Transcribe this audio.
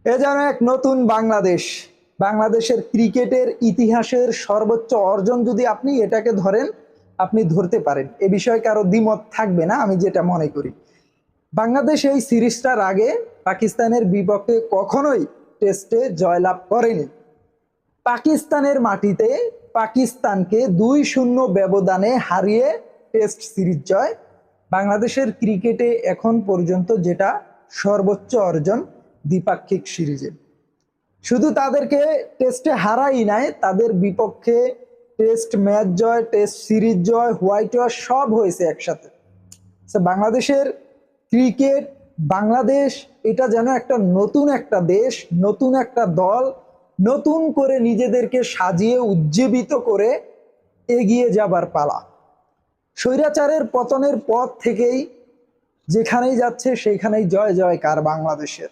এ যেন এক নতুন বাংলাদেশ। বাংলাদেশের ক্রিকেটের ইতিহাসের সর্বোচ্চ অর্জন যদি আপনি এটাকে ধরেন, আপনি ধরতে পারেন, এ বিষয়ে কারো দ্বিমত থাকবে না আমি যেটা মনে করি। বাংলাদেশ এই সিরিজটার আগে পাকিস্তানের বিপক্ষে কখনোই টেস্টে জয়লাভ করেনি। পাকিস্তানের মাটিতে পাকিস্তানকে 2-0 ব্যবধানে হারিয়ে টেস্ট সিরিজ জয় বাংলাদেশের ক্রিকেটে এখন পর্যন্ত যেটা সর্বোচ্চ অর্জন দ্বিপাক্ষিক সিরিজে। শুধু তাদেরকে টেস্টে হারাই নাই, তাদের বিপক্ষে টেস্ট ম্যাচ জয়, টেস্ট সিরিজ জয়, হোয়াইট ওয়াশ সব হয়েছে একসাথে। বাংলাদেশের ক্রিকেট, বাংলাদেশ এটা যেন একটা নতুন একটা দেশ, নতুন একটা দল, নতুন করে নিজেদেরকে সাজিয়ে উজ্জীবিত করে এগিয়ে যাবার পালা। স্বৈরাচারের পতনের পথ থেকেই যেখানেই যাচ্ছে সেখানেই জয় জয়কার বাংলাদেশের।